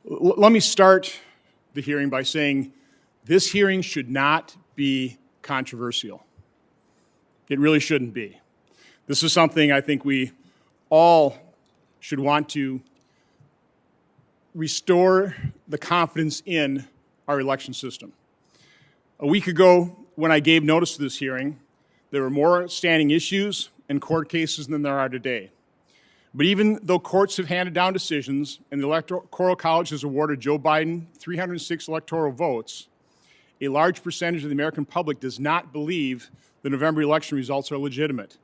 Let me start the hearing by saying this hearing should not be controversial. It really shouldn't be. This is something I think we all should want to restore the confidence in our election system. A week ago, when I gave notice to this hearing, there were more standing issues and court cases than there are today. But even though courts have handed down decisions and the Electoral College has awarded Joe Biden 306 electoral votes, a large percentage of the American public does not believe the November election results are legitimate.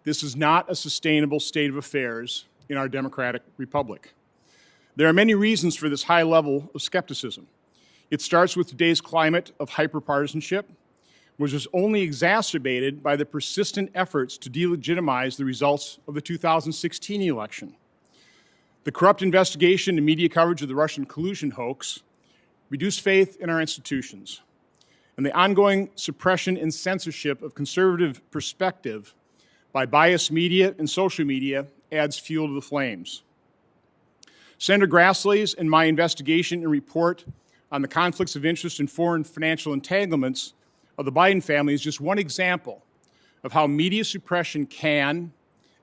This is not a sustainable state of affairs in our democratic republic. There are many reasons for this high level of skepticism. It starts with today's climate of hyperpartisanship, which was only exacerbated by the persistent efforts to delegitimize the results of the 2016 election. The corrupt investigation and media coverage of the Russian collusion hoax reduced faith in our institutions, and the ongoing suppression and censorship of conservative perspective by biased media and social media adds fuel to the flames. Senator Grassley's and my investigation and report on the conflicts of interest and foreign financial entanglements of the Biden family is just one example of how media suppression can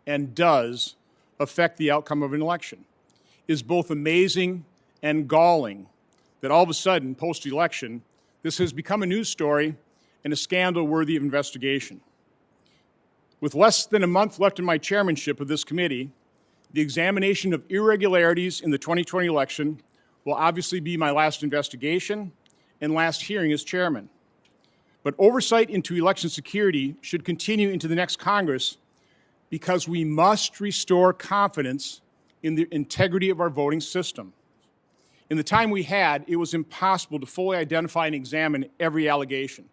and does affect the outcome of an election. It is both amazing and galling that all of a sudden, post-election, this has become a news story and a scandal worthy of investigation. With less than a month left in my chairmanship of this committee, the examination of irregularities in the 2020 election will obviously be my last investigation and last hearing as chairman. But oversight into election security should continue into the next Congress because we must restore confidence in the integrity of our voting system. In the time we had, it was impossible to fully identify and examine every allegation.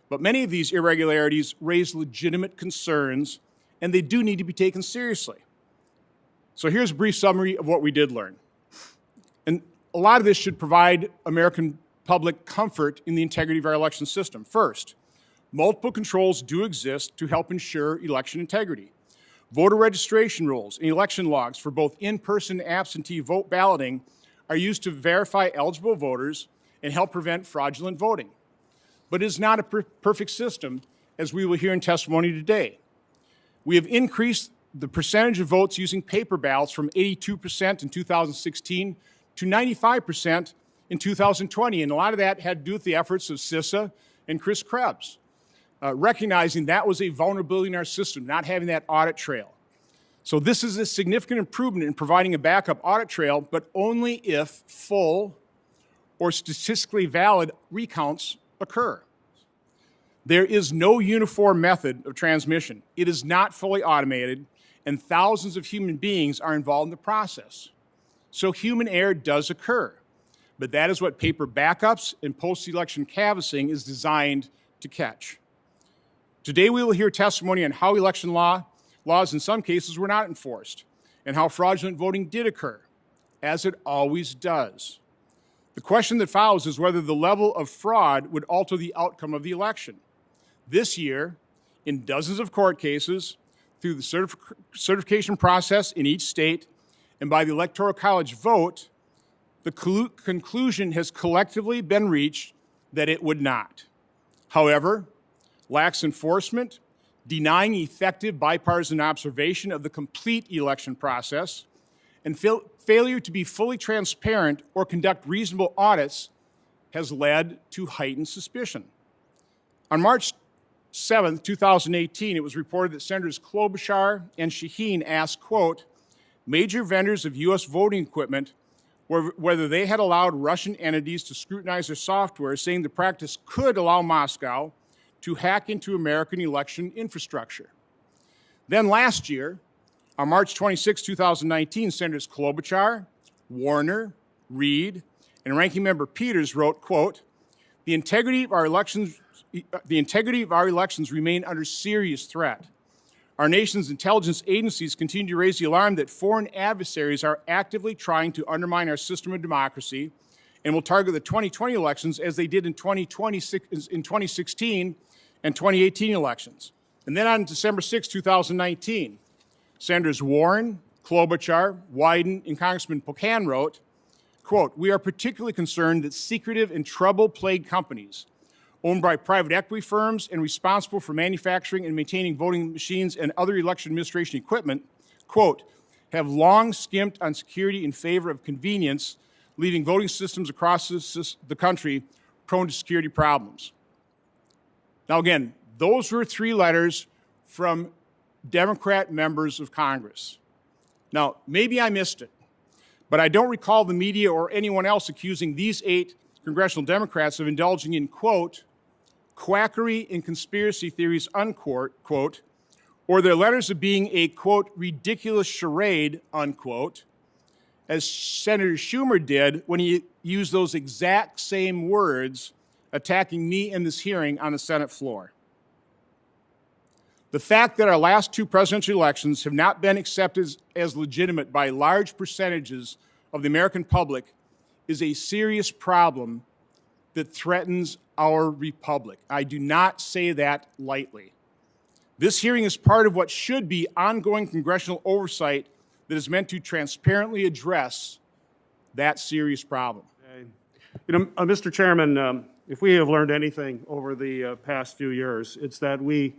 But many of these irregularities raise legitimate concerns, and they do need to be taken seriously. So here's a brief summary of what we did learn. And a lot of this should provide American public comfort in the integrity of our election system. First, multiple controls do exist to help ensure election integrity. Voter registration rules and election logs for both in-person and absentee vote balloting are used to verify eligible voters and help prevent fraudulent voting. But it is not a perfect system, as we will hear in testimony today. We have increased the percentage of votes using paper ballots from 82% in 2016 to 95% in 2020, and a lot of that had to do with the efforts of CISA and Chris Krebs, recognizing that was a vulnerability in our system, not having that audit trail. So this is a significant improvement in providing a backup audit trail, but only if full or statistically valid recounts occur. There is no uniform method of transmission. It is not fully automated, and thousands of human beings are involved in the process. So human error does occur, but that is what paper backups and post-election canvassing is designed to catch. Today we will hear testimony on how election laws in some cases were not enforced, and how fraudulent voting did occur, as it always does. The question that follows is whether the level of fraud would alter the outcome of the election. This year, in dozens of court cases, through the certification process in each state, and by the Electoral College vote, the conclusion has collectively been reached that it would not. However, lax enforcement, denying effective bipartisan observation of the complete election process, and failure to be fully transparent or conduct reasonable audits has led to heightened suspicion. On March 7, 2018, it was reported that Senators Klobuchar and Shaheen asked, quote, major vendors of U.S. voting equipment whether they had allowed Russian entities to scrutinize their software, saying the practice could allow Moscow to hack into American election infrastructure. Then last year, on March 26, 2019, Senators Klobuchar, Warner, Reid, and Ranking Member Peters wrote, quote, the integrity of our elections remain under serious threat. Our nation's intelligence agencies continue to raise the alarm that foreign adversaries are actively trying to undermine our system of democracy and will target the 2020 elections as they did in 2016 and 2018 elections. And then on December 6, 2019, Senators Warren, Klobuchar, Wyden, and Congressman Pocan wrote, quote, "We are particularly concerned that secretive and trouble-plagued companies owned by private equity firms and responsible for manufacturing and maintaining voting machines and other election administration equipment, quote, have long skimped on security in favor of convenience, leaving voting systems across the country prone to security problems." Now again, those were 3 letters from Democrat members of Congress. Now, maybe I missed it, but I don't recall the media or anyone else accusing these 8 congressional Democrats of indulging in, quote, quackery and conspiracy theories, unquote, or their letters of being a, quote, ridiculous charade, unquote, as Senator Schumer did when he used those exact same words attacking me in this hearing on the Senate floor. The fact that our last 2 presidential elections have not been accepted as legitimate by large percentages of the American public is a serious problem that threatens our republic. I do not say that lightly. This hearing is part of what should be ongoing congressional oversight that is meant to transparently address that serious problem. You know, Mr. Chairman, if we have learned anything over the past few years, it's that we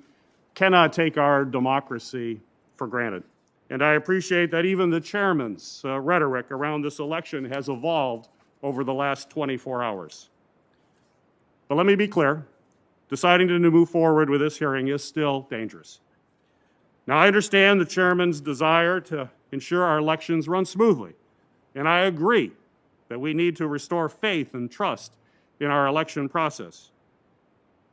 cannot take our democracy for granted. And I appreciate that even the chairman's rhetoric around this election has evolved over the last 24 hours. But let me be clear, deciding to move forward with this hearing is still dangerous. Now, I understand the chairman's desire to ensure our elections run smoothly, and I agree that we need to restore faith and trust in our election process.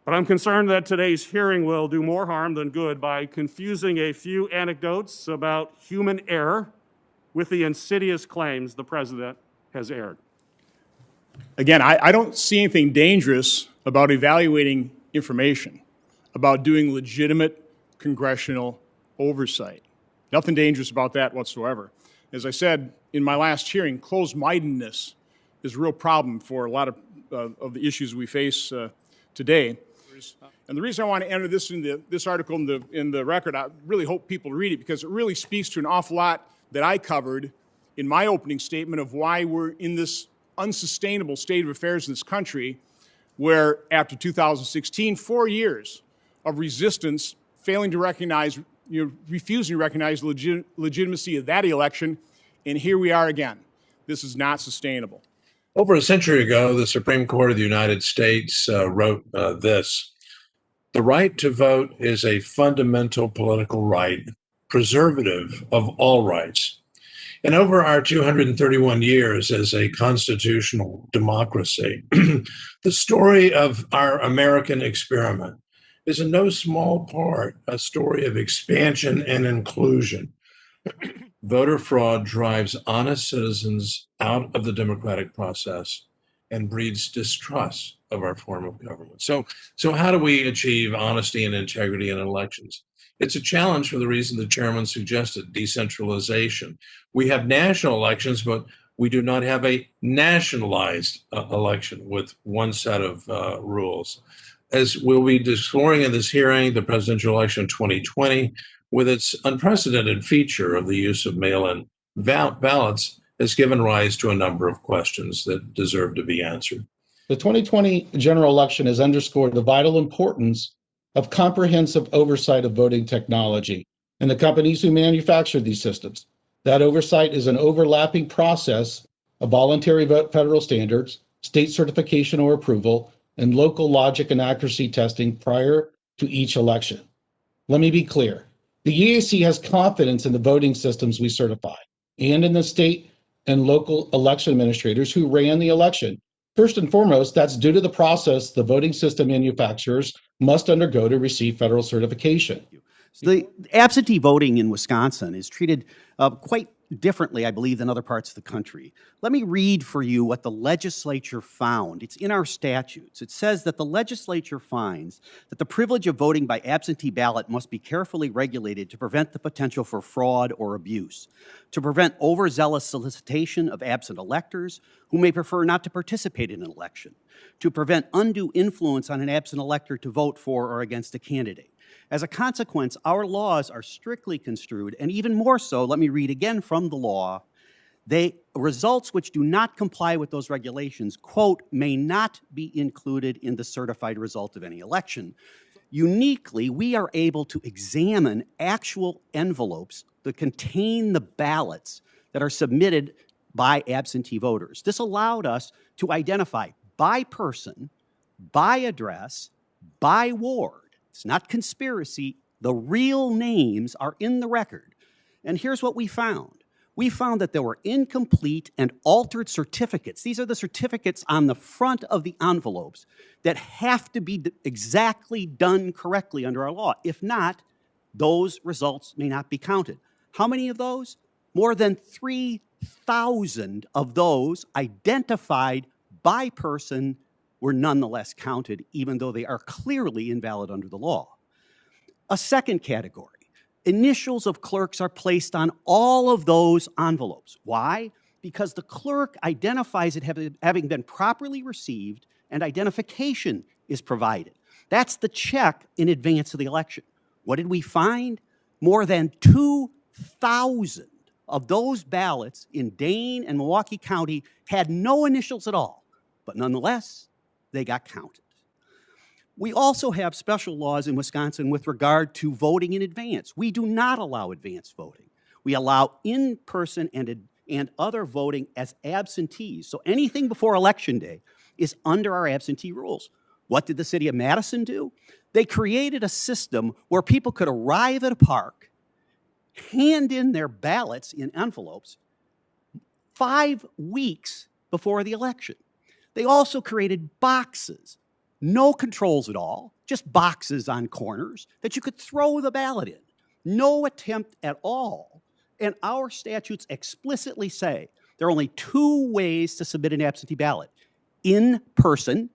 But I'm concerned that today's hearing will do more harm than good by confusing a few anecdotes about human error with the insidious claims the president has aired. Again, I don't see anything dangerous about evaluating information, about doing legitimate congressional oversight. Nothing dangerous about that whatsoever. As I said in my last hearing, closed-mindedness is a real problem for a lot of the issues we face today. And the reason I want to enter this in this article in the record, I really hope people read it because it really speaks to an awful lot that I covered in my opening statement of why we're in this unsustainable state of affairs in this country, where after 2016, 4 years of resistance, failing to recognize, refusing to recognize the legitimacy of that election, and here we are again. This is not sustainable. Over a century ago, the Supreme Court of the United States wrote this: "The right to vote is a fundamental political right, preservative of all rights." And over our 231 years as a constitutional democracy, the story of our American experiment is in no small part a story of expansion and inclusion. Voter fraud drives honest citizens out of the democratic process and breeds distrust of our form of government. So how do we achieve honesty and integrity in elections? It's a challenge for the reason the chairman suggested: decentralization. We have national elections, but we do not have a nationalized election with one set of rules. As we'll be exploring in this hearing, the presidential election 2020, with its unprecedented feature of the use of mail-in ballots, has given rise to a number of questions that deserve to be answered. The 2020 general election has underscored the vital importance of comprehensive oversight of voting technology and the companies who manufacture these systems. That oversight is an overlapping process of voluntary vote federal standards, state certification or approval, and local logic and accuracy testing prior to each election. Let me be clear. The EAC has confidence in the voting systems we certify and in the state and local election administrators who ran the election. First and foremost, that's due to the process the voting system manufacturers must undergo to receive federal certification. The absentee voting in Wisconsin is treated quite differently, I believe, than other parts of the country. Let me read for you what the legislature found. It's in our statutes. It says that the legislature finds that the privilege of voting by absentee ballot must be carefully regulated to prevent the potential for fraud or abuse, to prevent overzealous solicitation of absent electors who may prefer not to participate in an election, to prevent undue influence on an absent elector to vote for or against a candidate. As a consequence, our laws are strictly construed, and even more so, let me read again from the law, Results which do not comply with those regulations, quote, may not be included in the certified result of any election. Uniquely, we are able to examine actual envelopes that contain the ballots that are submitted by absentee voters. This allowed us to identify by person, by address, by ward. It's not conspiracy. The real names are in the record. And here's what we found. We found that there were incomplete and altered certificates. These are the certificates on the front of the envelopes that have to be exactly done correctly under our law. If not, those results may not be counted. How many of those? More than 3,000 of those identified by person were nonetheless counted, even though they are clearly invalid under the law. A second category. Initials of clerks are placed on all of those envelopes. Why? Because the clerk identifies it having been properly received and identification is provided. That's the check in advance of the election. What did we find? More than 2,000 of those ballots in Dane and Milwaukee County had no initials at all, but nonetheless, they got counted. We also have special laws in Wisconsin with regard to voting in advance. We do not allow advance voting. We allow in-person and other voting as absentees. So anything before Election Day is under our absentee rules. What did the city of Madison do? They created a system where people could arrive at a park, hand in their ballots in envelopes 5 weeks before the election. They also created boxes. No controls at all, just boxes on corners that you could throw the ballot in. No attempt at all. And our statutes explicitly say there are only 2 ways to submit an absentee ballot: in person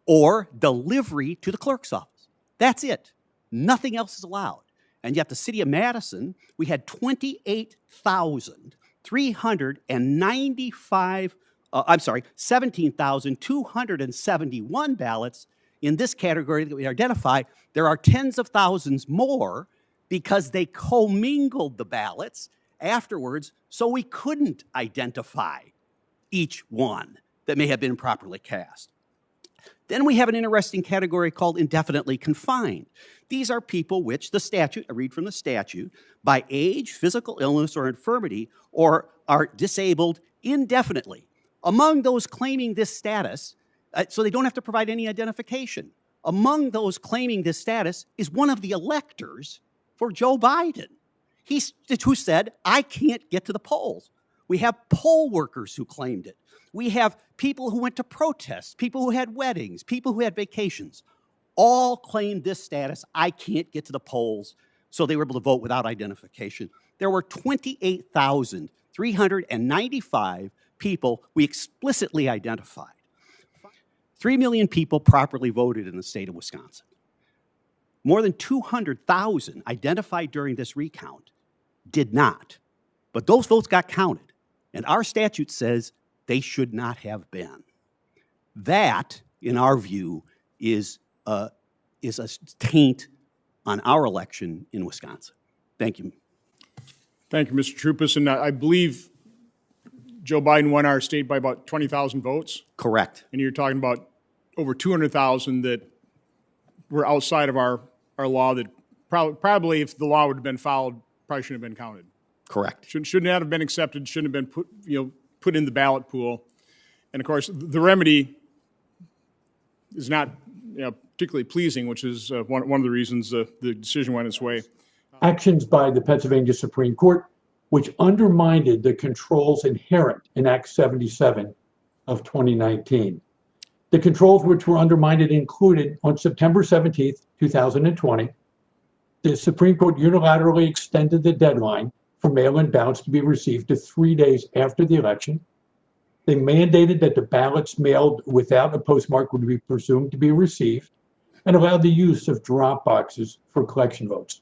or delivery to the clerk's office. That's it. Nothing else is allowed. And yet the city of Madison, we had 17,271 ballots in this category that we identify. There are tens of thousands more because they commingled the ballots afterwards, so we couldn't identify each one that may have been improperly cast. Then we have an interesting category called indefinitely confined. These are people which the statute, I read from the statute, by age, physical illness, or infirmity, or are disabled indefinitely. Among those claiming this status, so they don't have to provide any identification, among those claiming this status is one of the electors for Joe Biden. Who said, I can't get to the polls. We have poll workers who claimed it. We have people who went to protests, people who had weddings, people who had vacations, all claimed this status. I can't get to the polls, so they were able to vote without identification. There were 28,395 people we explicitly identified. 3 million people properly voted in the state of Wisconsin. More than 200,000 identified during this recount did not. But those votes got counted, and our statute says they should not have been. That, in our view, is a taint on our election in Wisconsin. Thank you. Thank you, Mr. Troupis. And I believe Joe Biden won our state by about 20,000 votes. Correct. And you're talking about over 200,000 that were outside of our law that probably, if the law would have been followed, probably shouldn't have been counted. Correct. Shouldn't have been accepted, shouldn't have been put in the ballot pool. And of course, the remedy is not particularly pleasing, which is one of the reasons the decision went its way. Actions by the Pennsylvania Supreme Court, which undermined the controls inherent in Act 77 of 2019. The controls which were undermined included, on September 17th, 2020, the Supreme Court unilaterally extended the deadline for mail-in ballots to be received to 3 days after the election. They mandated that the ballots mailed without a postmark would be presumed to be received, and allowed the use of drop boxes for collection votes.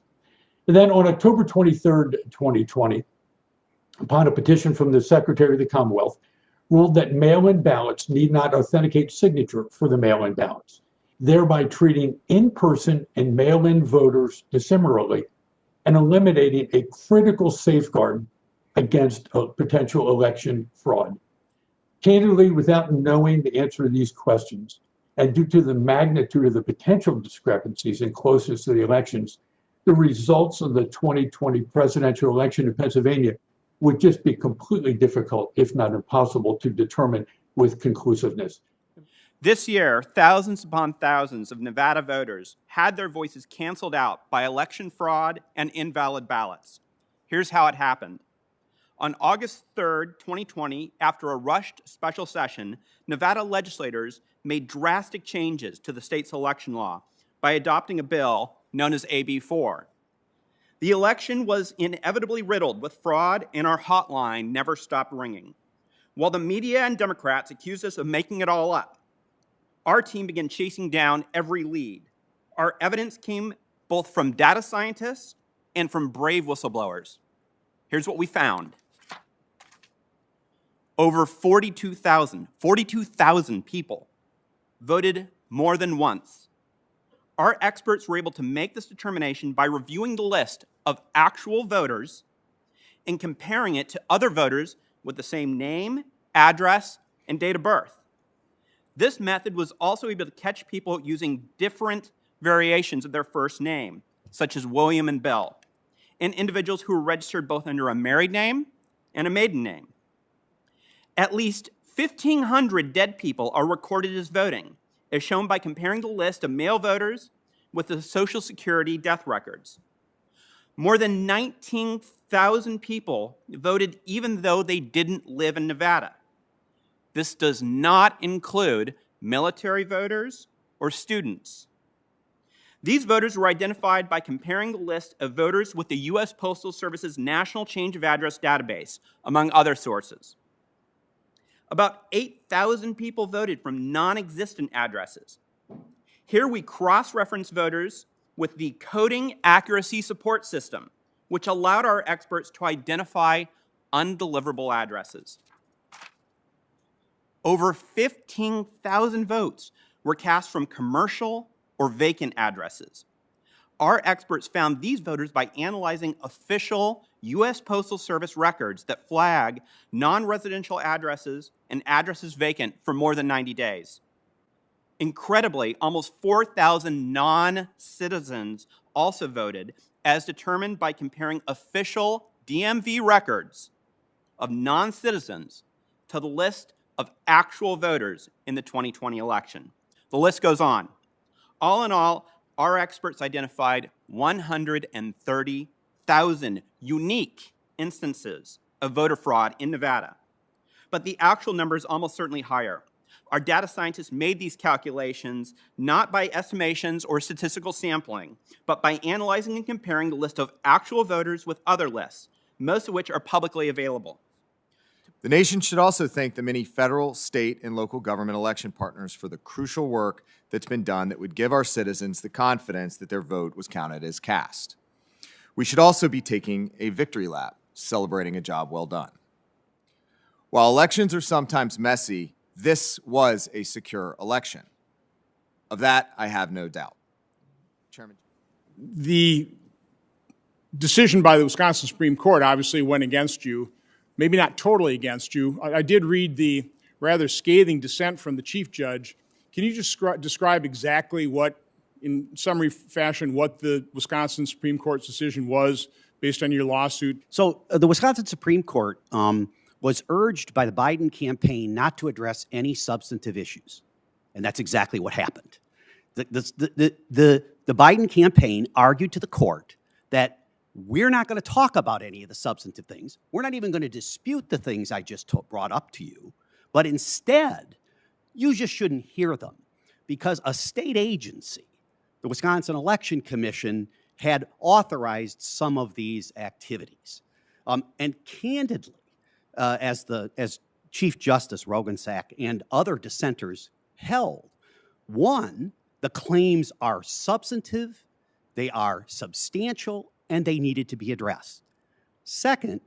And then on October 23rd, 2020, upon a petition from the Secretary of the Commonwealth, ruled that mail-in ballots need not authenticate signature for the mail-in ballots, thereby treating in-person and mail-in voters dissimilarly and eliminating a critical safeguard against potential election fraud. Candidly, without knowing the answer to these questions, and due to the magnitude of the potential discrepancies and closeness to the elections, the results of the 2020 presidential election in Pennsylvania would just be completely difficult, if not impossible, to determine with conclusiveness. This year, thousands upon thousands of Nevada voters had their voices canceled out by election fraud and invalid ballots. Here's how it happened. On August 3rd, 2020, after a rushed special session, Nevada legislators made drastic changes to the state's election law by adopting a bill known as AB 4. The election was inevitably riddled with fraud, and our hotline never stopped ringing. While the media and Democrats accused us of making it all up, our team began chasing down every lead. Our evidence came both from data scientists and from brave whistleblowers. Here's what we found. Over 42,000 people voted more than once. Our experts were able to make this determination by reviewing the list of actual voters and comparing it to other voters with the same name, address, and date of birth. This method was also able to catch people using different variations of their first name, such as William and Bill, and individuals who were registered both under a married name and a maiden name. At least 1,500 dead people are recorded as voting, as shown by comparing the list of male voters with the Social Security death records. More than 19,000 people voted even though they didn't live in Nevada. This does not include military voters or students. These voters were identified by comparing the list of voters with the U.S. Postal Service's National Change of Address database, among other sources. About 8,000 people voted from non-existent addresses. Here we cross-reference voters with the Coding Accuracy Support System, which allowed our experts to identify undeliverable addresses. Over 15,000 votes were cast from commercial or vacant addresses. Our experts found these voters by analyzing official U.S. Postal Service records that flag non-residential addresses and addresses vacant for more than 90 days. Incredibly, almost 4,000 non-citizens also voted, as determined by comparing official DMV records of non-citizens to the list of actual voters in the 2020 election. The list goes on. All in all, our experts identified 130,000 unique instances of voter fraud in Nevada. But the actual number is almost certainly higher. Our data scientists made these calculations not by estimations or statistical sampling, but by analyzing and comparing the list of actual voters with other lists, most of which are publicly available. The nation should also thank the many federal, state, and local government election partners for the crucial work that's been done that would give our citizens the confidence that their vote was counted as cast. We should also be taking a victory lap, celebrating a job well done. While elections are sometimes messy, this was a secure election. Of that, I have no doubt. Chairman. The decision by the Wisconsin Supreme Court obviously went against you. Maybe not totally against you. I did read the rather scathing dissent from the Chief Judge. Can you just describe exactly what, in summary fashion, what the Wisconsin Supreme Court's decision was based on your lawsuit? So the Wisconsin Supreme Court was urged by the Biden campaign not to address any substantive issues. And that's exactly what happened. The Biden campaign argued to the court that we're not going to talk about any of the substantive things. We're not even going to dispute the things I just brought up to you. But instead, you just shouldn't hear them because a state agency, the Wisconsin Election Commission, had authorized some of these activities. And candidly, as Chief Justice Roggensack and other dissenters held, one, the claims are substantive, they are substantial, and they needed to be addressed. Second,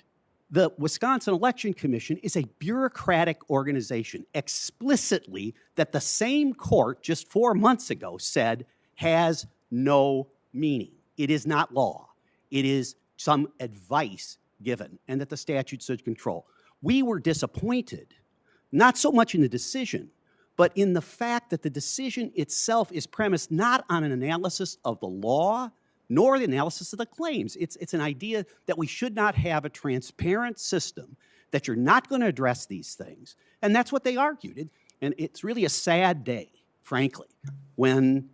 the Wisconsin Election Commission is a bureaucratic organization explicitly that the same court just 4 months ago said has no meaning. It is not law. It is some advice given and that the statute should control. We were disappointed, not so much in the decision, but in the fact that the decision itself is premised not on an analysis of the law, nor the analysis of the claims. It's an idea that we should not have a transparent system, that you're not going to address these things. And that's what they argued. And it's really a sad day, frankly, when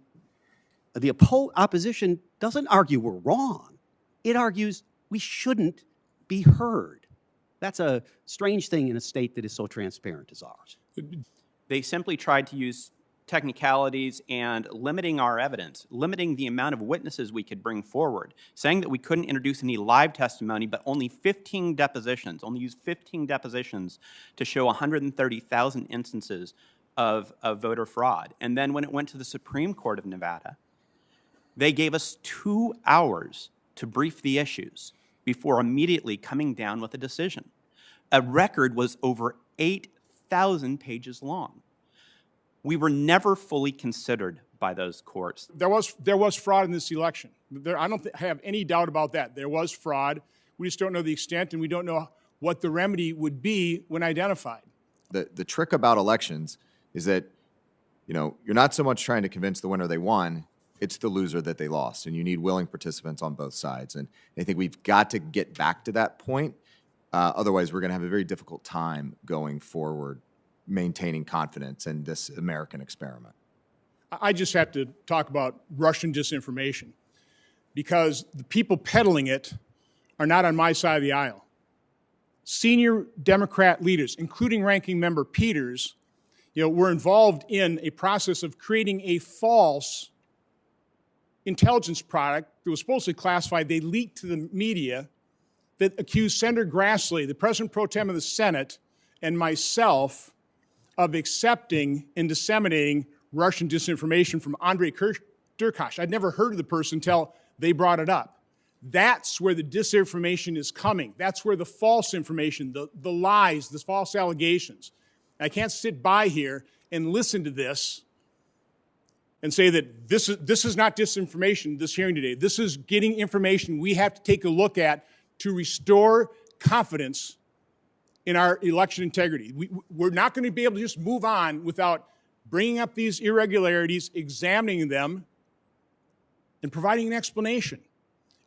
the opposition doesn't argue we're wrong. It argues we shouldn't be heard. That's a strange thing in a state that is so transparent as ours. They simply tried to use technicalities and limiting our evidence, limiting the amount of witnesses we could bring forward, saying that we couldn't introduce any live testimony, but only 15 depositions, only use 15 depositions to show 130,000 instances of voter fraud. And then when it went to the Supreme Court of Nevada, they gave us 2 hours to brief the issues before immediately coming down with a decision. A record was over 8,000 pages long. We were never fully considered by those courts. There was fraud in this election. I don't have any doubt about that. There was fraud. We just don't know the extent, and we don't know what the remedy would be when identified. The trick about elections is that, you're not so much trying to convince the winner they won, it's the loser that they lost, and you need willing participants on both sides. And I think we've got to get back to that point. Otherwise, we're going to have a very difficult time going forward, maintaining confidence in this American experiment. I just have to talk about Russian disinformation, because the people peddling it are not on my side of the aisle. Senior Democrat leaders, including Ranking Member Peters, were involved in a process of creating a false intelligence product that was supposedly classified. They leaked to the media that accused Senator Grassley, the President Pro Tem of the Senate, and myself of accepting and disseminating Russian disinformation from Andrei Derkach. I'd never heard of the person until they brought it up. That's where the disinformation is coming. That's where the false information, the lies, the false allegations. I can't sit by here and listen to this and say that this is not disinformation, this hearing today. This is getting information we have to take a look at to restore confidence in our election integrity. We're not going to be able to just move on without bringing up these irregularities, examining them, and providing an explanation,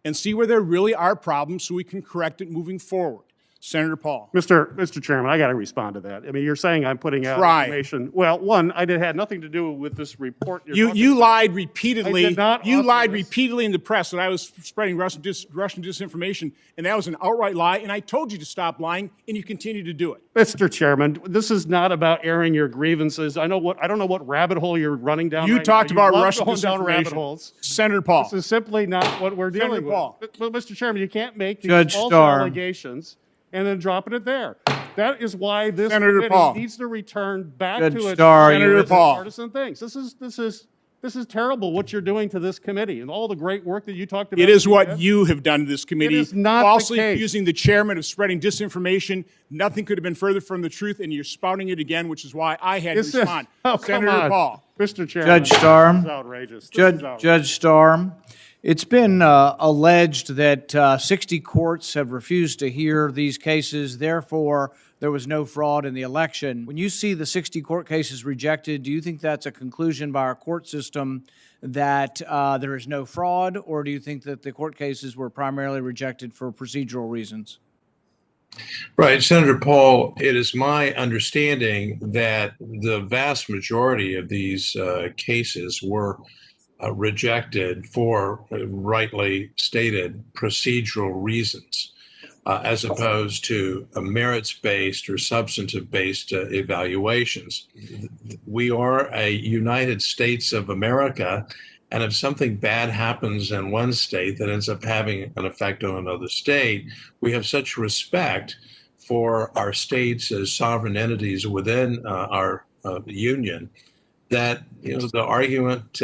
and see where there really are problems so we can correct it moving forward. Senator Paul. Mr. Chairman, I got to respond to that. I mean, you're saying I'm putting out information. Well, one, it had nothing to do with this report. You lied repeatedly. I did not you author lied this. repeatedly in the press that I was spreading Russian disinformation, and that was an outright lie, and I told you to stop lying, and you continue to do it. Mr. Chairman, this is not about airing your grievances. I don't know what rabbit hole you're running down. You right talked now. about love Russian going down rabbit disinformation. holes. Senator Paul. This is simply not what we're dealing Senator Paul. with. But, Mr. Chairman, you can't make these Judge false Starr. allegations and then dropping it there. That is why this Senator committee Paul. needs to return back Judge to its Starr, Senator Paul. partisan things. This is terrible what you're doing to this committee and all the great work that you talked about. It is what you have done to this committee. It is not the falsely case. accusing the chairman of spreading disinformation. Nothing could have been further from the truth, and you're spouting it again, which is why I had to respond. Come Senator on. Paul. Mr. Chairman. Judge Starr. This is outrageous. This is outrageous. Judge Starr, it's been alleged that 60 courts have refused to hear these cases. Therefore, there was no fraud in the election. When you see the 60 court cases rejected, do you think that's a conclusion by our court system that there is no fraud, or do you think that the court cases were primarily rejected for procedural reasons? Right, Senator Paul, it is my understanding that the vast majority of these cases were rejected for rightly stated procedural reasons, as opposed to merits-based or substantive-based evaluations. We are a United States of America, and if something bad happens in one state that ends up having an effect on another state, we have such respect for our states as sovereign entities within our union that the argument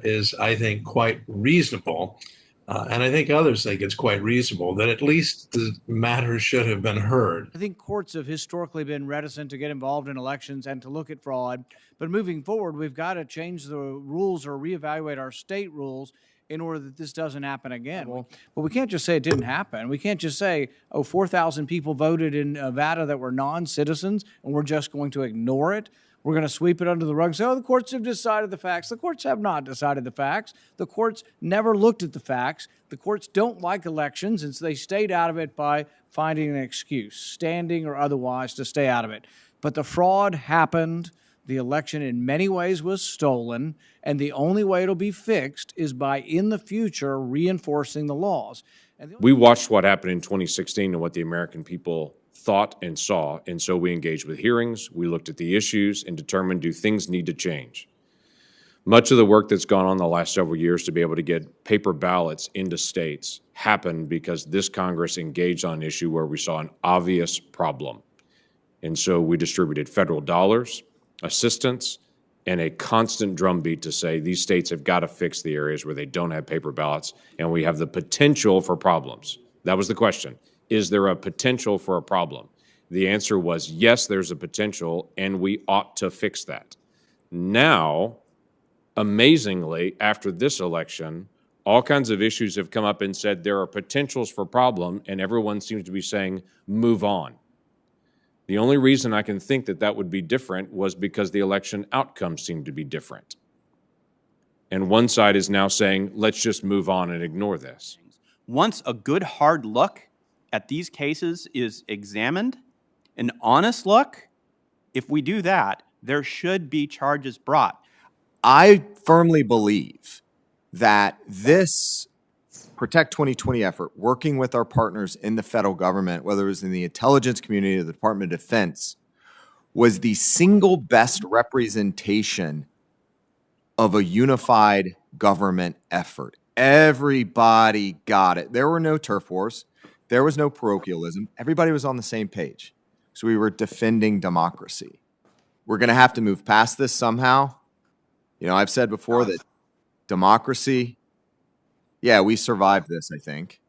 is, I think, quite reasonable. And I think others think it's quite reasonable that at least the matter should have been heard. I think courts have historically been reticent to get involved in elections and to look at fraud. But moving forward, we've got to change the rules or reevaluate our state rules in order that this doesn't happen again. But we can't just say it didn't happen. We can't just say, oh, 4,000 people voted in Nevada that were non-citizens, and we're just going to ignore it. We're going to sweep it under the rug and say, oh, the courts have decided the facts. The courts have not decided the facts. The courts never looked at the facts. The courts don't like elections, and so they stayed out of it by finding an excuse, standing or otherwise, to stay out of it. But the fraud happened. The election in many ways was stolen, and the only way it'll be fixed is by, in the future, reinforcing the laws. We watched what happened in 2016 and what the American people thought and saw, and so we engaged with hearings, we looked at the issues, and determined, do things need to change? Much of the work that's gone on the last several years to be able to get paper ballots into states happened because this Congress engaged on an issue where we saw an obvious problem. And so we distributed federal dollars, assistance, and a constant drumbeat to say these states have got to fix the areas where they don't have paper ballots and we have the potential for problems. That was the question. Is there a potential for a problem? The answer was yes, there's a potential, and we ought to fix that. Now, amazingly, after this election, all kinds of issues have come up and said there are potentials for problem, and everyone seems to be saying, move on. The only reason I can think that that would be different was because the election outcome seemed to be different. And one side is now saying, let's just move on and ignore this. Once a good hard look at these cases is examined, an honest look, if we do that, there should be charges brought. I firmly believe that this Protect 2020 effort, working with our partners in the federal government, whether it was in the intelligence community or the Department of Defense, was the single best representation of a unified government effort. Everybody got it. There were no turf wars. There was no parochialism. Everybody was on the same page. So we were defending democracy. We're going to have to move past this somehow. You know, I've said before that democracy, yeah, we survived this, I think.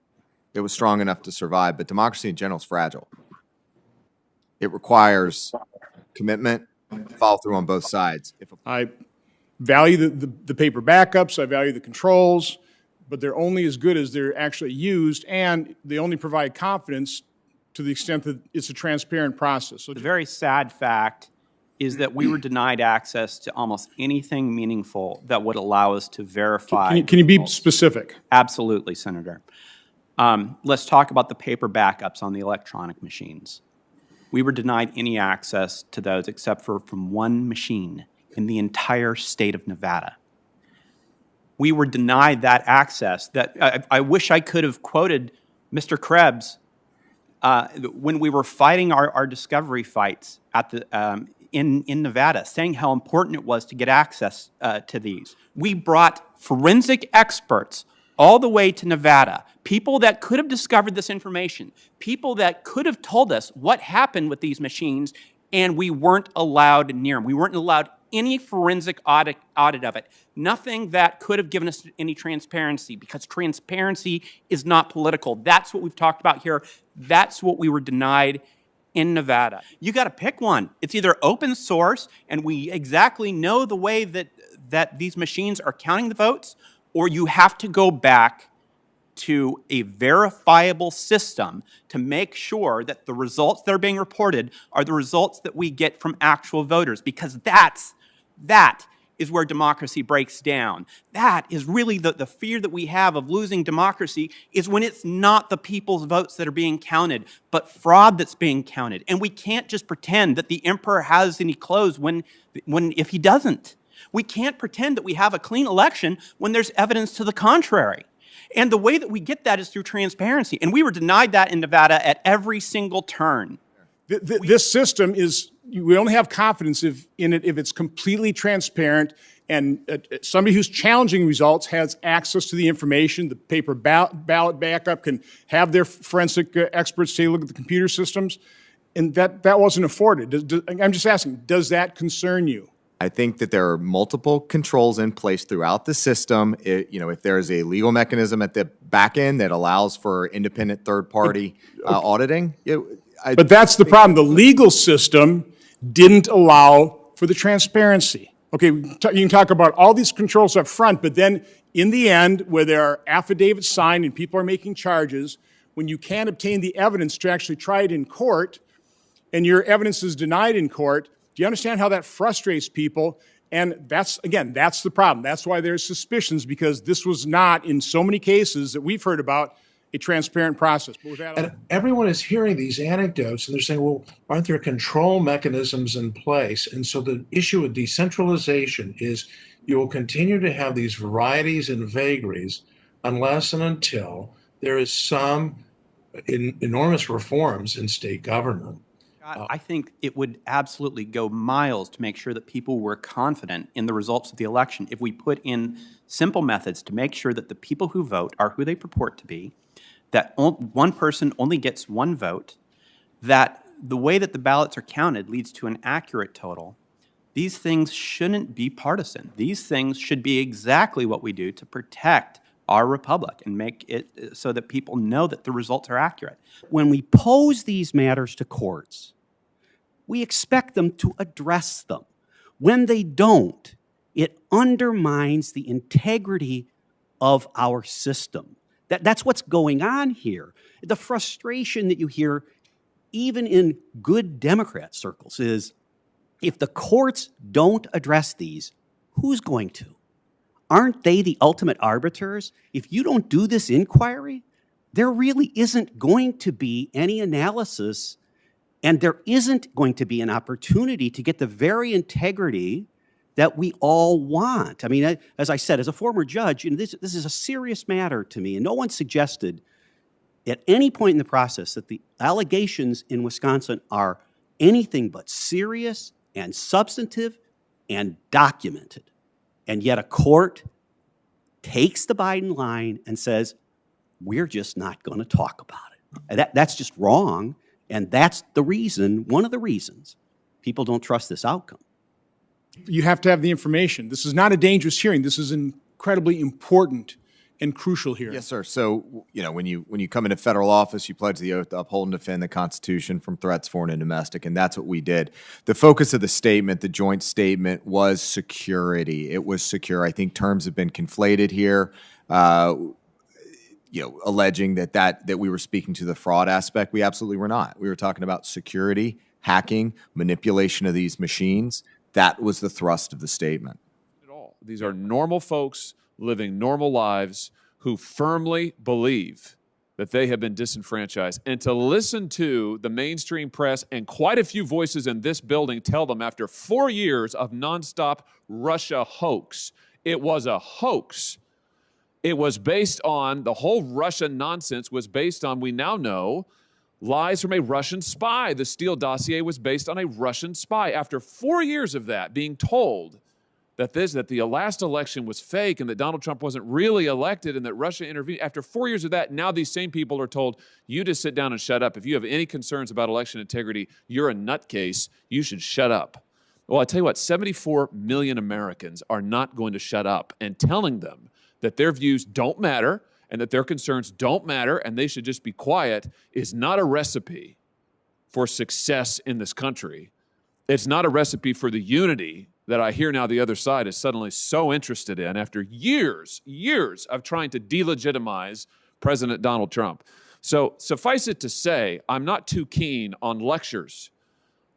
It was strong enough to survive, but democracy in general is fragile. It requires commitment, follow through on both sides. I value the paper backups, I value the controls, but they're only as good as they're actually used, and they only provide confidence to the extent that it's a transparent process. So the very sad fact is that we were denied access to almost anything meaningful that would allow us to verify. Can you be specific? Absolutely, Senator. Let's talk about the paper backups on the electronic machines. We were denied any access to those except for from one machine in the entire state of Nevada. We were denied that access. That I wish I could have quoted Mr. Krebs when we were fighting our discovery fights at the in Nevada, saying how important it was to get access to these. We brought forensic experts all the way to Nevada, people that could have discovered this information, people that could have told us what happened with these machines, and we weren't allowed near them. We weren't allowed any forensic audit of it. Nothing that could have given us any transparency, because transparency is not political. That's what we've talked about here. That's what we were denied in Nevada. You got to pick one. It's either open source and we exactly know the way that these machines are counting the votes, or you have to go back to a verifiable system to make sure that the results that are being reported are the results that we get from actual voters, because that is where democracy breaks down. That is really the fear that we have of losing democracy, is when it's not the people's votes that are being counted, but fraud that's being counted. And we can't just pretend that the emperor has any clothes if he doesn't. We can't pretend that we have a clean election when there's evidence to the contrary. And the way that we get that is through transparency. And we were denied that in Nevada at every single turn. This system is, we only have confidence in it if it's completely transparent and somebody who's challenging results has access to the information. The paper ballot backup can have their forensic experts take a look at the computer systems, and that wasn't afforded. I'm just asking, does that concern you? I think that there are multiple controls in place throughout the system. If there is a legal mechanism at the back end that allows for independent third-party auditing. But that's the problem. The legal system didn't allow for the transparency. Okay, you can talk about all these controls up front, but then in the end, where there are affidavits signed and people are making charges, when you can't obtain the evidence to actually try it in court, and your evidence is denied in court, do you understand how that frustrates people? And that's, again, that's the problem. That's why there's suspicions, because this was not, in so many cases that we've heard about, a transparent process. But with that, And everyone is hearing these anecdotes and they're saying, well, aren't there control mechanisms in place? And so the issue with decentralization is you will continue to have these varieties and vagaries unless and until there is some enormous reforms in state government. I think it would absolutely go miles to make sure that people were confident in the results of the election if we put in simple methods to make sure that the people who vote are who they purport to be, that one person only gets one vote, that the way that the ballots are counted leads to an accurate total. These things shouldn't be partisan. These things should be exactly what we do to protect our republic and make it so that people know that the results are accurate. When we pose these matters to courts, we expect them to address them. When they don't, it undermines the integrity of our system. That's what's going on here. The frustration that you hear, even in good Democrat circles, is if the courts don't address these, who's going to? Aren't they the ultimate arbiters? If you don't do this inquiry, there really isn't going to be any analysis, and there isn't going to be an opportunity to get the very integrity that we all want. I mean, as I said, as a former judge, this is a serious matter to me, and no one suggested at any point in the process that the allegations in Wisconsin are anything but serious and substantive and documented. And yet a court takes the Biden line and says, we're just not going to talk about it. That's just wrong, and that's the reason, one of the reasons, people don't trust this outcome. you have to have the information. This is not a dangerous hearing. This is an incredibly important and crucial hearing. Yes, sir. So, you know, when you come into federal office, you pledge the oath to uphold and defend the Constitution from threats, foreign and domestic, and that's what we did. The focus of the statement, the joint statement, was security. It was secure. I think terms have been conflated here. Alleging that we were speaking to the fraud aspect. We absolutely were not. We were talking about security, hacking, manipulation of these machines. That was the thrust of the statement. These are normal folks living normal lives who firmly believe that they have been disenfranchised. And to listen to the mainstream press and quite a few voices in this building tell them after 4 years of nonstop Russia hoax, it was a hoax. It was based on, the whole Russia nonsense was based on, we now know, lies from a Russian spy. The Steele dossier was based on a Russian spy. After 4 years of that, being told that the last election was fake and that Donald Trump wasn't really elected and that Russia intervened, after 4 years of that, now these same people are told, you just sit down and shut up. If you have any concerns about election integrity, you're a nutcase. You should shut up. Well, I tell you what, 74 million Americans are not going to shut up, and telling them that their views don't matter and that their concerns don't matter and they should just be quiet is not a recipe for success in this country. It's not a recipe for the unity that I hear now the other side is suddenly so interested in after years of trying to delegitimize President Donald Trump. So suffice it to say, I'm not too keen on lectures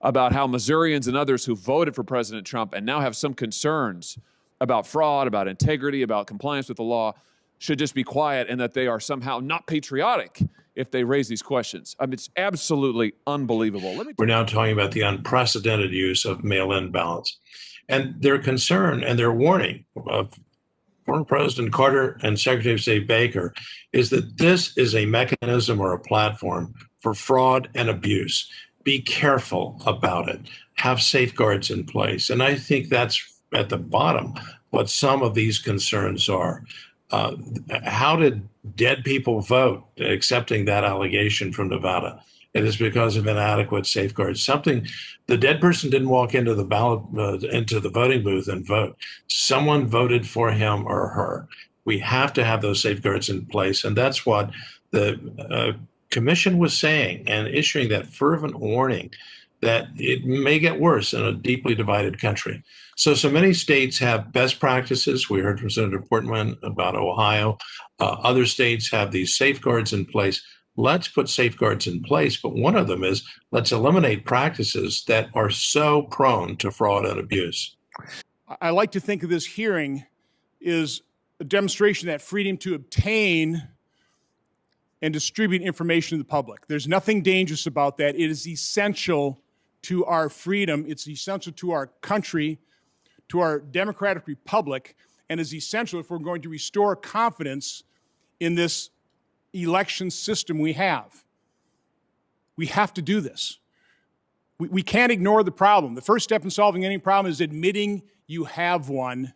about how Missourians and others who voted for President Trump and now have some concerns about fraud, about integrity, about compliance with the law, should just be quiet and that they are somehow not patriotic if they raise these questions. I mean, it's absolutely unbelievable. We're now talking about the unprecedented use of mail-in ballots. And their concern and their warning of former President Carter and Secretary of State Baker is that this is a mechanism or a platform for fraud and abuse. Be careful about it. Have safeguards in place. And I think that's at the bottom what some of these concerns are. How did dead people vote, accepting that allegation from Nevada? It is because of inadequate safeguards. The dead person didn't walk into the ballot, into the voting booth and vote. Someone voted for him or her. We have to have those safeguards in place. And that's what the commission was saying and issuing that fervent warning that it may get worse in a deeply divided country. So many states have best practices. We heard from Senator Portman about Ohio. Other states have these safeguards in place. Let's put safeguards in place, but one of them is let's eliminate practices that are so prone to fraud and abuse. I like to think of this hearing as a demonstration that freedom to obtain and distribute information to the public. There's nothing dangerous about that. It is essential to our freedom. It's essential to our country, to our democratic republic, and is essential if we're going to restore confidence in this election system we have. We have to do this. We can't ignore the problem. The first step in solving any problem is admitting you have one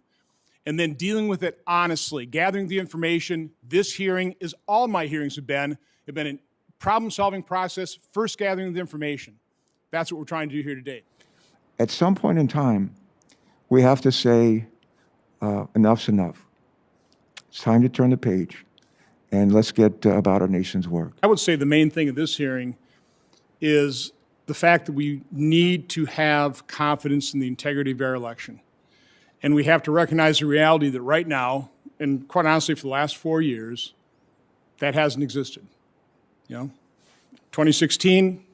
and then dealing with it honestly, gathering the information. This hearing, as all my hearings have been a problem-solving process, first gathering the information. That's what we're trying to do here today. At some point in time, we have to say, enough's enough. It's time to turn the page, and let's get about our nation's work. I would say the main thing of this hearing is the fact that we need to have confidence in the integrity of our election. And we have to recognize the reality that right now, and quite honestly for the last 4 years, that hasn't existed. 2016,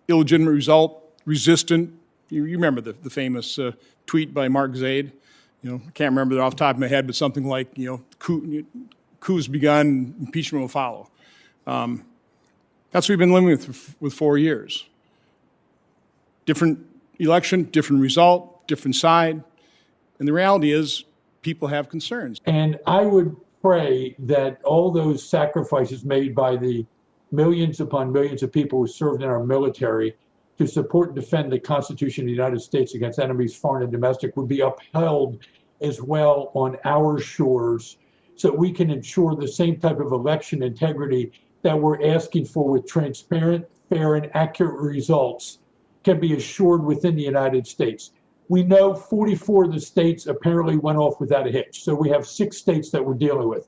illegitimate result, resistant. You remember the famous tweet by Mark Zaid. I can't remember it off the top of my head, but something like, coup's begun, impeachment will follow. That's what we've been living with 4 years. Different election, different result, different side. And the reality is people have concerns. And I would pray that all those sacrifices made by the millions upon millions of people who served in our military to support and defend the Constitution of the United States against enemies, foreign and domestic, would be upheld as well on our shores, so we can ensure the same type of election integrity that we're asking for with transparent, fair, and accurate results can be assured within the United States. We know 44 of the states apparently went off without a hitch, so we have 6 states that we're dealing with.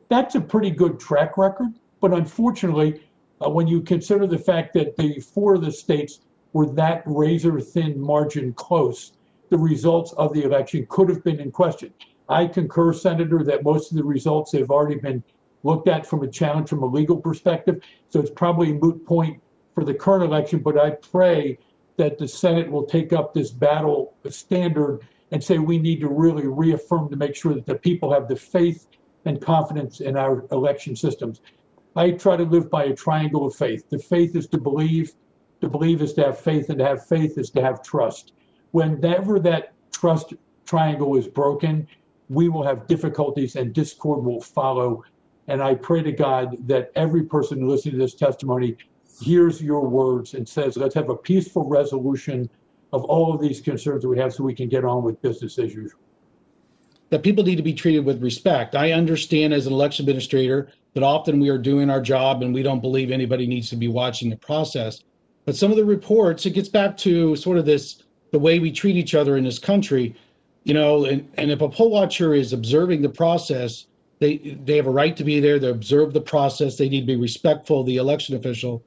That's a pretty good track record, but unfortunately, when you consider the fact that the 4 of the states were that razor-thin margin close, the results of the election could have been in question. I concur, Senator, that most of the results have already been looked at from a challenge from a legal perspective, so it's probably a moot point for the current election, but I pray that the Senate will take up this battle standard and say we need to really reaffirm to make sure that the people have the faith and confidence in our election systems. I try to live by a triangle of faith. The faith is to believe is to have faith, and to have faith is to have trust. Whenever that trust triangle is broken, we will have difficulties and discord will follow. And I pray to God that every person listening to this testimony hears your words and says, let's have a peaceful resolution of all of these concerns that we have so we can get on with business as usual. That people need to be treated with respect. I understand as an election administrator that often we are doing our job and we don't believe anybody needs to be watching the process. But some of the reports, it gets back to sort of the way we treat each other in this country, and if a poll watcher is observing the process, they have a right to be there. They observe the process. They need to be respectful of the election official.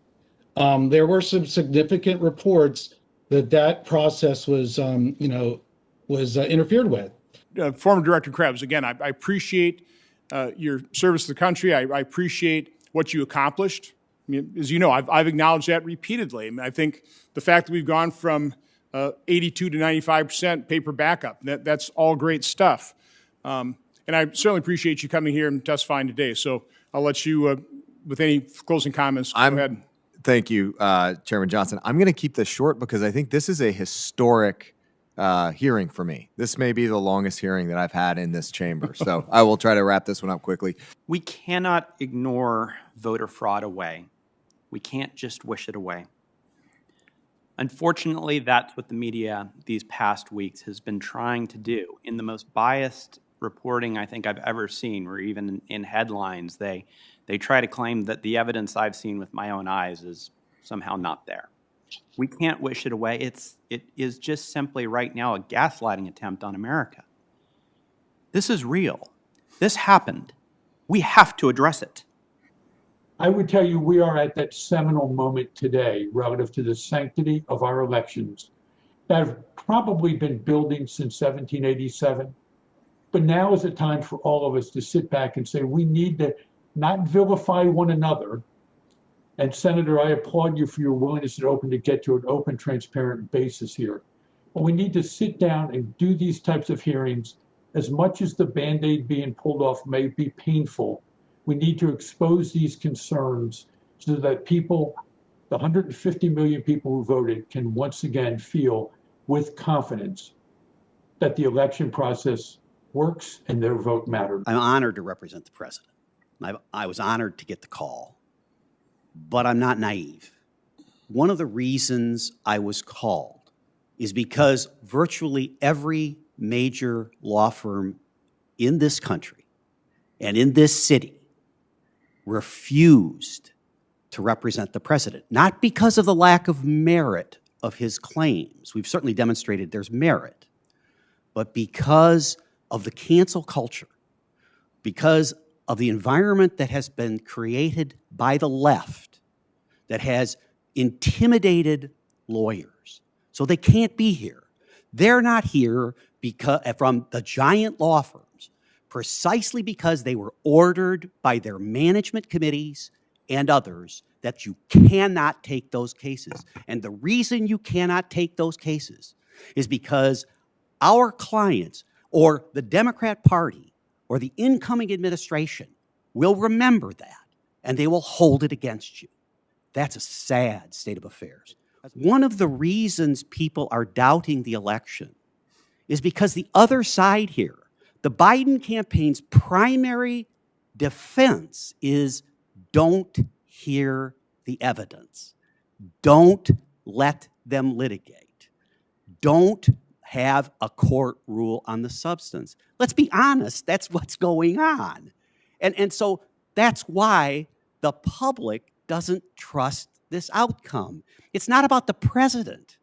There were some significant reports that process was, interfered with. Former Director Krebs, again, I appreciate your service to the country. I appreciate what you accomplished. I mean, as you know, I've acknowledged that repeatedly. I mean, I think the fact that we've gone from 82 to 95% paper backup, that's all great stuff. And I certainly appreciate you coming here and testifying today. So I'll let you, with any closing comments, go ahead. Thank you, Chairman Johnson. I'm going to keep this short because I think this is a historic hearing for me. This may be the longest hearing that I've had in this chamber. So I will try to wrap this one up quickly. We cannot ignore voter fraud away. We can't just wish it away. Unfortunately, that's what the media these past weeks has been trying to do. In the most biased reporting I think I've ever seen, where even in headlines, they try to claim that the evidence I've seen with my own eyes is somehow not there. We can't wish it away. It is just simply right now a gaslighting attempt on America. This is real. This happened. We have to address it. I would tell you we are at that seminal moment today relative to the sanctity of our elections that have probably been building since 1787. But now is the time for all of us to sit back and say we need to not vilify one another. And Senator, I applaud you for your willingness to get to an open, transparent basis here. But we need to sit down and do these types of hearings. As much as the Band-Aid being pulled off may be painful, we need to expose these concerns so that people, the 150 million people who voted, can once again feel with confidence that the election process works and their vote matters. I'm honored to represent the president. I was honored to get the call, but I'm not naive. One of the reasons I was called is because virtually every major law firm in this country and in this city refused to represent the president, not because of the lack of merit of his claims. We've certainly demonstrated there's merit, but because of the cancel culture, because of the environment that has been created by the left that has intimidated lawyers. So they can't be here. They're not here because, from the giant law firms, precisely because they were ordered by their management committees and others that you cannot take those cases. And the reason you cannot take those cases is because our clients or the Democrat Party or the incoming administration will remember that and they will hold it against you. That's a sad state of affairs. One of the reasons people are doubting the election is because the other side here, the Biden campaign's primary defense is don't hear the evidence. Don't let them litigate. Don't have a court rule on the substance. Let's be honest, that's what's going on. And so that's why the public doesn't trust this outcome. It's not about the president.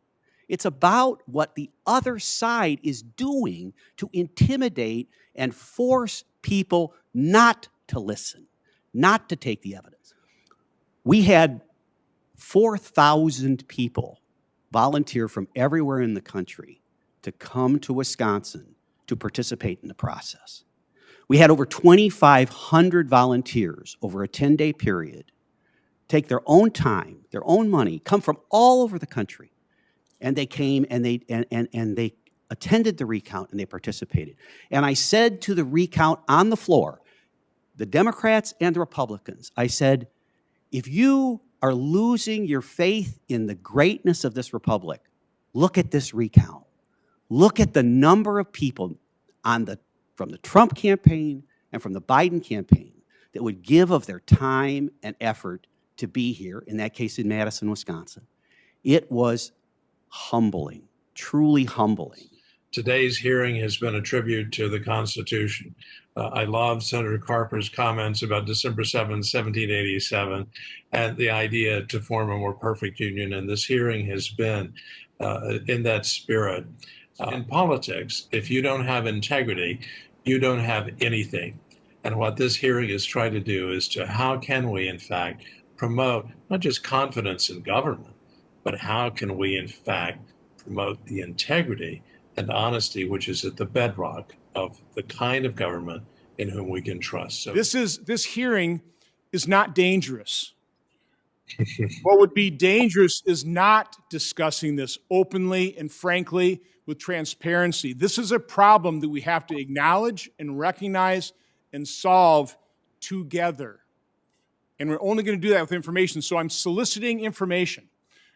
It's about what the other side is doing to intimidate and force people not to listen, not to take the evidence. We had 4,000 people volunteer from everywhere in the country to come to Wisconsin to participate in the process. We had over 2,500 volunteers over a 10-day period take their own time, their own money, come from all over the country, and they came and they attended the recount and they participated. And I said to the recount on the floor, the Democrats and the Republicans, I said, if you are losing your faith in the greatness of this republic, look at this recount. Look at the number of people from the Trump campaign and from the Biden campaign that would give of their time and effort to be here, in that case in Madison, Wisconsin. It was humbling, truly humbling. Today's hearing has been a tribute to the Constitution. I love Senator Carper's comments about December 7, 1787, and the idea to form a more perfect union. And this hearing has been in that spirit. In politics, if you don't have integrity, you don't have anything. And what this hearing is trying to do is to how can we, in fact, promote not just confidence in government, but how can we, in fact, promote the integrity and honesty, which is at the bedrock of the kind of government in whom we can trust. So this hearing is not dangerous. What would be dangerous is not discussing this openly and frankly with transparency. This is a problem that we have to acknowledge and recognize and solve together. And we're only going to do that with information. So I'm soliciting information.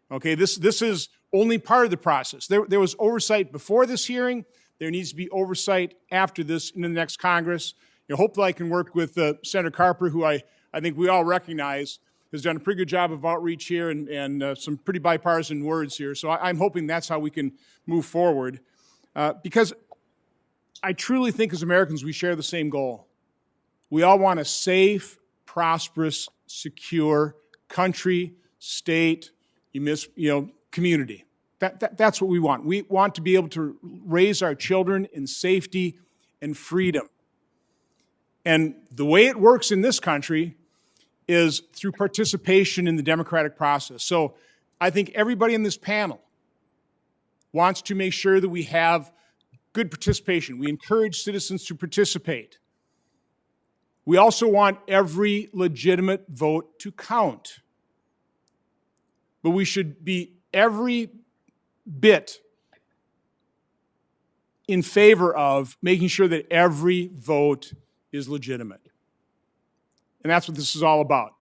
Okay, this is only part of the process. There was oversight before this hearing. There needs to be oversight after this in the next Congress. Hopefully I can work with Senator Carper, who I think we all recognize has done a pretty good job of outreach here and some pretty bipartisan words here. So I'm hoping that's how we can move forward. Because I truly think as Americans we share the same goal. We all want a safe, prosperous, secure country, state, community. That's what we want. We want to be able to raise our children in safety and freedom. And the way it works in this country is through participation in the democratic process. So I think everybody in this panel wants to make sure that we have good participation. We encourage citizens to participate. We also want every legitimate vote to count. But we should be every bit in favor of making sure that every vote is legitimate. And that's what this is all about.